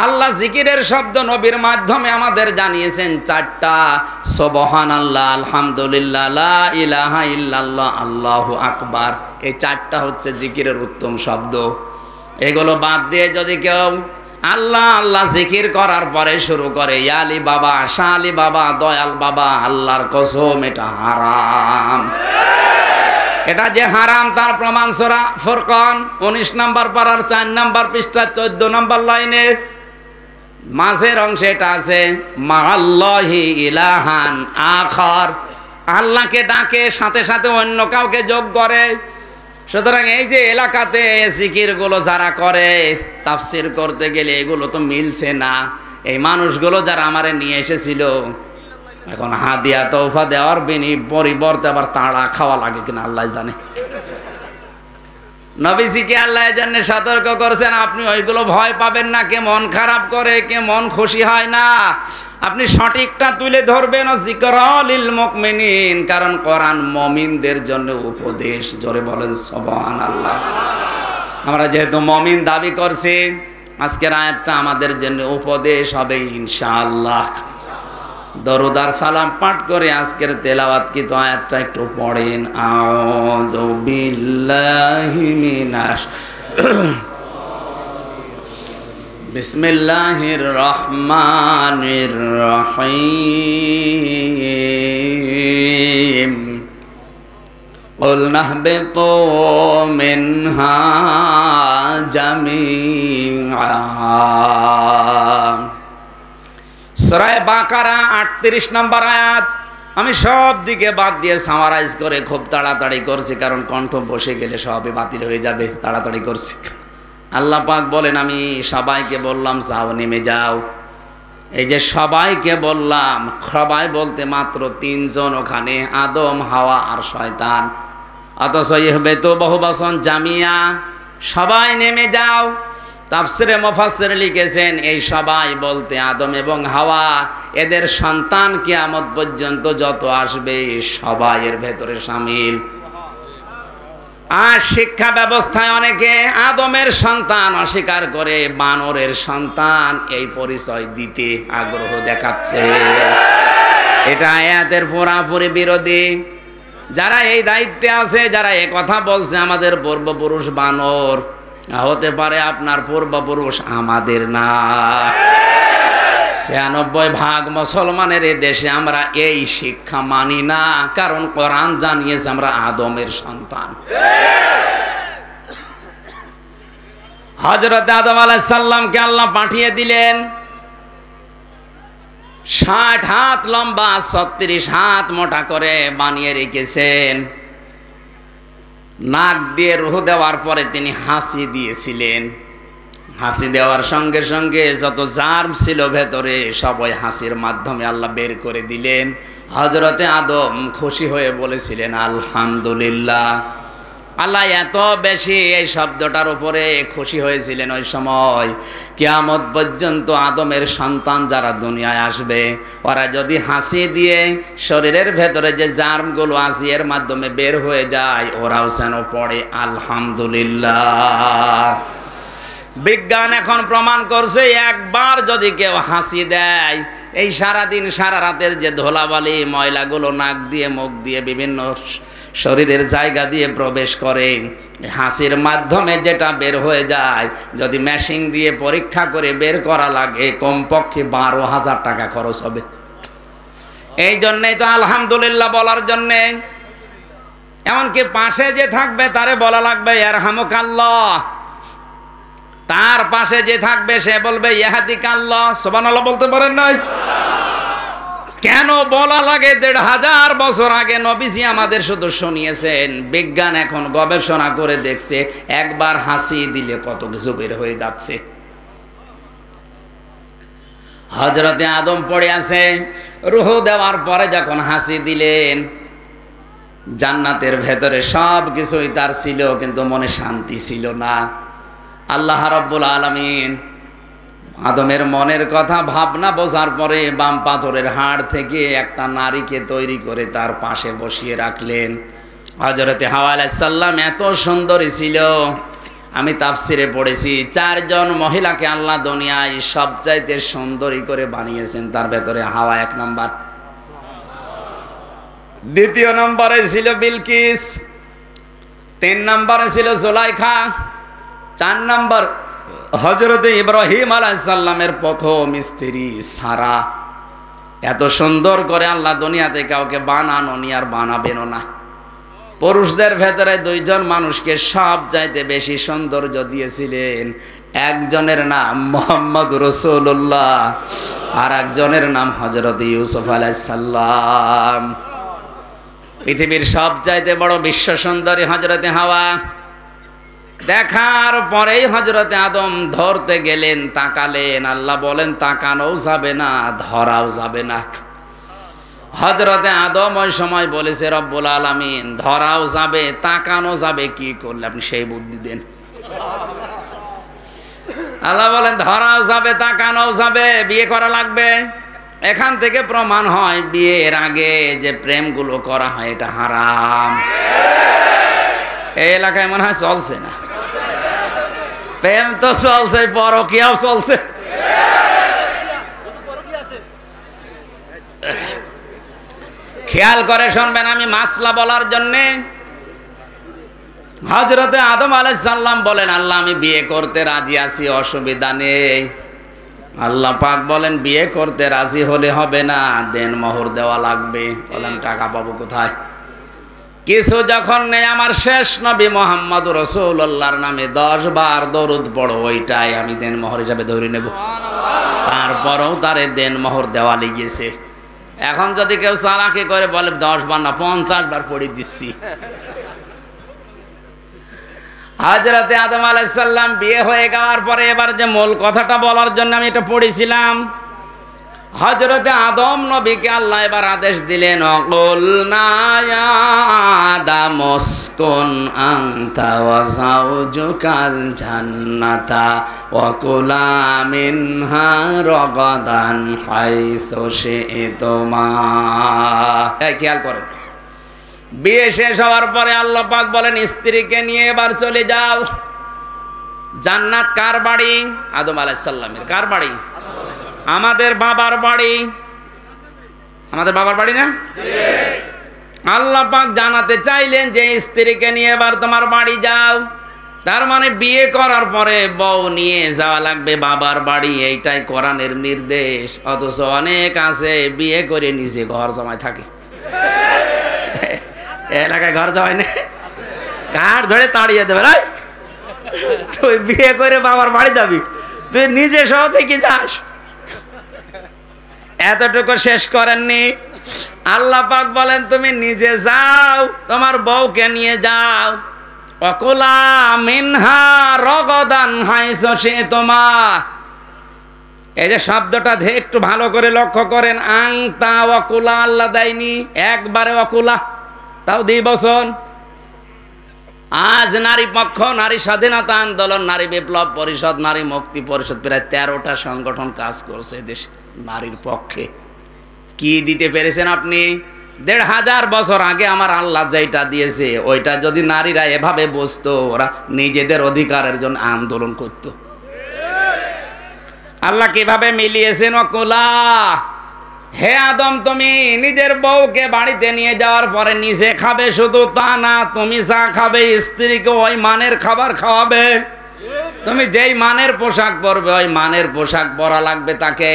আল্লাহ জিকিরের শব্দ নবীর মাধ্যমে আমাদের জানিয়েছেন চারটা, সুবহানাল্লাহ, আলহামদুলিল্লাহ, লা ইলাহা ইল্লাল্লাহ, আল্লাহু আকবার। এই চারটা হচ্ছে জিকিরের উত্তম শব্দ। এগুলো বাদ দিয়ে যদি কেউ আল্লাহ আল্লাহ জিকির করার পরে শুরু করে ইয়া আলী বাবা, শাহ আলী বাবা, দয়াল বাবা, আল্লাহর কসম এটা হারাম। এটা যে হারাম তার প্রমাণ সূরা ফুরকান 19 নম্বর পারার 4 নম্বর পৃষ্ঠা 14 নম্বর লাইনে মাঝের অংশে এটা আছে, মাআল্লাহি ইলাহান আখার, আল্লাহকে ডাকে সাথে সাথে অন্য কাউকে যোগ করে। সুতরাং এই যে এলাকাতে জিকির গুলো যারা করে, তাফসির করতে গেলে এগুলো তো মিলছে না। এই মানুষগুলো যারা আমারে নিয়ে এসেছিল, এখন হাদিয়া তৌফা দেওয়ার পরিবর্তে আবার তাড়া খাওয়া লাগে কিনা আল্লাহ জানে। নবীজিকে আল্লাহ জানে সতর্ক করেছেন, আপনি ওইগুলো ভয় পাবেন না। কে মন খারাপ করে, কে মন খুশি হয় না, আপনি সঠিকটা তুলে ধরবেন। যিকরালিল মুমিনিন, কারণ কোরআন মুমিনদের জন্য উপদেশ। জোরে বলেন সুবহানাল্লাহ। আমরা যেহেতু মুমিন দাবি করছি, আজকের আয়াতটা আমাদের জন্য উপদেশ হবে ইনশাআল্লাহ। দরুদ আর সালাম পাঠ করে আজকের তেলাওয়াতকৃত আয়াতটা একটু পড়েন। আউযু বিল্লাহি মিনাশ বিসমিল্লাহির রহমানির রহিম। কুল নাহবিতু মিনহা জামিআ। সূরা বাকারা 38 নম্বর আয়াত। আমি সব দিকে বাদ দিয়ে সামারাইজ করে খুব তাড়াতাড়ি করছি, কারণ কণ্ঠ বসে গেলে সবই বাতিল হয়ে যাবে। তাড়াতাড়ি করছি। আল্লাহ পাক বলেন, আমি সবাইকে বললাম যাও নেমে যাও। এই যে সবাইকে বললাম, সবাই বলতে মাত্র 3 জন ওখানে, আদম, হাওয়া আর শয়তান। অথচ ইহবিতু বহুবচন জামিয়া, সবাই নেমে যাও। তাফসিরে মুফাসসির লিখেছেন এই সবাই বলতে আদম এবং হাওয়া, এদের সন্তান কিয়ামত পর্যন্ত যত আসবে সবাই এর ভেতরে শামিল। আর শিক্ষা ব্যবস্থায় অনেকে আদমের সন্তান অস্বীকার করে বানরের সন্তান এই পরিচয় দিতে আগ্রহ দেখাচ্ছে। এটা আয়াতের পুরাপুরি বিরোধী। যারা এই দায়িত্বে আছে, যারা এই কথা বলছে আমাদের পূর্বপুরুষ বানর, হতে পারে আপনার পূর্বপুরুষ, আমাদের না। 96% মুসলমানের এই দেশে আমরা এই শিক্ষা মানি না, কারণ কোরআন জানিয়েছে আমরা আদমের সন্তান। হযরত আদম আলাইহিস সালামকে আল্লাহ পাঠিয়ে দিলেন 60 হাত লম্বা 36 হাত মোটা করে বানিয়ে রেখেছেন। নাক দিয়ে রূহ দেওয়ার পরে তিনি হাসি দিয়েছিলেন। হাসি দেওয়ার সঙ্গে সঙ্গে যত জার্ম ছিল ভেতরে সবাই হাসির মাধ্যমে আল্লাহ বের করে দিলেন। হযরতে আদম খুশি হয়ে বলেছিলেন আলহামদুলিল্লাহ। আল্লাহ এত বেশি এই শব্দটার উপরে খুশি হয়েছিলেন ওই সময়, কিয়ামত পর্যন্ত আদমের সন্তান যারা দুনিয়ায় আসবে, ওরা যদি হাসি দিয়ে শরীরের ভেতরে যে জার্মগুলো আছে এর মাধ্যমে বের হয়ে যায়, ওরাও যেন পড়ে আলহামদুলিল্লাহ। বিজ্ঞান এখন প্রমাণ করছে, একবার যদি কেউ হাসি দেয়, এই সারাদিন সারা রাতের যে ধুলাবালি ময়লাগুলো নাক দিয়ে মুখ দিয়ে বিভিন্ন শরীরের জায়গা দিয়ে প্রবেশ করে, হাসির মাধ্যমে যেটা বের হয়ে যায়, যদি মেশিন দিয়ে পরীক্ষা করে বের করা লাগে কমপক্ষে 12,000 টাকা খরচ হবে। এই জন্যই তো আলহামদুলিল্লাহ বলার জন্যে, এমনকি পাশে যে থাকবে তারে বলা লাগবে ইয়ারহামুকাল্লাহ, তার পাশে যে থাকবে সে বলবে ইয়াহদিকাল্লাহ। সুবহানাল্লাহ বলতে পারেন নাই? কেন বলা লাগে? 1,500 বছর আগে নবীজি আমাদের শুধু শুনিয়েছেন। বিজ্ঞান এখন গবেষণা করে দেখছে একবার হাসি দিলে কত কিছু বের হয়ে যাচ্ছে। হযরতে আদম পড়ে আছে, রূহ দেওয়ার পরে যখন হাসি দিলেন, জান্নাতের ভেতরে সব কিছুই তার ছিল, কিন্তু মনে শান্তি ছিল না। আল্লাহ রাব্বুল আলামিন আদমের মনের কথা ভাবনা বোঝার পরে বাম পাথরের হাড় থেকে একটা নারীকে তৈরি করে তার পাশে বসিয়ে রাখলেন। হযরতে হাওয়া আলাইহিস সালাম এত সুন্দরী ছিল, আমি তাফসিরে পড়েছি 4 জন মহিলাকে আল্লাহ দুনিয়ায় সবচাইতে সুন্দরী করে বানিয়েছেন, তার ভেতরে হাওয়া 1 নাম্বার। দ্বিতীয় নম্বরে ছিল বিলকিস, 3 নম্বরে ছিল জুলাইখা, 4 নম্বর হযরত ইব্রাহিম আলাইহিস সালামের প্রথম স্ত্রী সারা। এত সুন্দর করে আল্লাহ দুনিয়াতে কাউকে বানানোনি আর বানাবেনও না। পুরুষদের ভেতরে 2 জন মানুষকে সব চাইতে বেশি সৌন্দর্য দিয়েছিলেন। একজনের নাম মুহাম্মদ রাসূলুল্লাহ, আর একজনের নাম হযরত ইউসুফ আলাইহিস সালাম। পৃথিবীর সব চাইতে বড় বিশ্ব সুন্দরী হযরতে হাওয়া। দেখার পরেই হযরতে আদম ধরতে গেলেন, তাকালেন, আল্লাহ বলেন তাকানোও যাবে না, ধরাও যাবে না। হযরতে আদম ওই সময় বলেছে রব্বুল আলামিন ধরাও যাবে তাকানো যাবে, কি করলে আপনি সেই বুদ্ধি দেন। আল্লাহ বলেন ধরাও যাবে তাকানোও যাবে, বিয়ে করা লাগবে। এখান থেকে প্রমাণ হয় বিয়ের আগে যে প্রেমগুলো করা হয় এটা হারাম। এই এলাকায় মনে হয় চলছে না, প্রেম তো চলছে, পরকীয়াও চলছে। খেয়াল করে শুনবেন, আমি মাসলা বলার জন্যে। হযরতে আদম আলাইহিস সালাম বলেন আল্লাহ আমি বিয়ে করতে রাজি আছি, অসুবিধা নেই। আল্লাহ পাক বলেন বিয়ে করতে রাজি হলে হবে না, দেনমোহর দেওয়া লাগবে। বলেন টাকা পাবো কোথায়? কিছু যখন নেই, আমার শেষ নবী মুহাম্মদুর রাসূলুল্লাহর নামে 10 বার দরুদ পড়ো, ওইটাই আমি দেনমোহর হিসাবে ধরে নেব। তারপরেও তারে দেনমোহর দেওয়া লেগেছে। এখন যদি কেউ চালাকি করে বলে 10 বার না 50 বার পড়ে দিচ্ছি। হযরতে আদম আলাইহিস সালাম বিয়ে হয়ে যাওয়ার পরে এবার যে মূল কথাটা বলার জন্য আমি এটা পড়েছিলাম, হযরতে আদম নবীকে আল্লাহ এবার আদেশ দিলেন অকুলনা ইয়া আদম উসকুন আনতা ওয়া যাওজুকাল জান্নাতা ওয়া কুলা মিনহা রাগাদান হাইসু শি'তুমা। এই খেয়াল করেন, বিয়ে শেষ হওয়ার পরে আল্লাহ পাক বলেন স্ত্রীকে নিয়ে এবার চলে যাও। জান্নাত কার বাড়ি? আদম আলাইহিস সালামের। কার বাড়ি? আমাদের বাবার বাড়ি। আমাদের বাবার বাড়ি না? আল্লাহ পাক জানাতে চাইলেন যে স্ত্রীকে নিয়ে এবার তোমার বাড়ি যাও। তার মানে বিয়ে করার পরে বউ নিয়ে যাওয়া লাগবে বাবার বাড়ি, এইটাই কোরআনের নির্দেশ। অথচ অনেক আছে বিয়ে করে নিজে ঘর জমায় থাকে। এলাকায় ঘর জমায় না, কাঠ ধরে তাড়িয়ে দেবে। তুই বিয়ে করে বাবার বাড়ি যাবি, তুই নিজে সহ থেকে যাস। এতটুকু শেষ করেননি, আল্লাহ পাক বলেন তুমি নিজে যাও, তোমার বউকে নিয়ে যাও। অকুলা মিনহা রগদান হাইসু শি'তুমা। এই যে শব্দটা একটু ভালো করে লক্ষ্য করেন, আংতা ওয়াকুলা আল্লাহ দেয়নি, একবারে ওয়াকুলা, তাও দ্বিবচন। আজ নারী পক্ষ, নারী স্বাধীনতা আন্দোলন, নারী বিপ্লব পরিষদ, নারী মুক্তি পরিষদ, প্রায় 13টা সংগঠন কাজ করছে দেশে নারীর পক্ষে। কি দিতে পেরেছেন আপনি? 1500 বছর আগে আমার আল্লাহ যেটা দিয়েছে ওইটা যদি নারীরা এভাবে বুঝতো, ওরা নিজেদের অধিকারের জন্য আন্দোলন করত। আল্লাহ কিভাবে মিলিয়েছেন? ওকুলা, হে আদম তুমি নিজের বউকে বাড়িতে নিয়ে যাওয়ার পরে নিজে খাবে, শুধু তা না তুমি যা খাবে স্ত্রীকে ওই মানের খাবার খাওয়াবে। তুমি যেই মানের পোশাক পরবে ওই মানের পোশাক পরা লাগবে তাকে।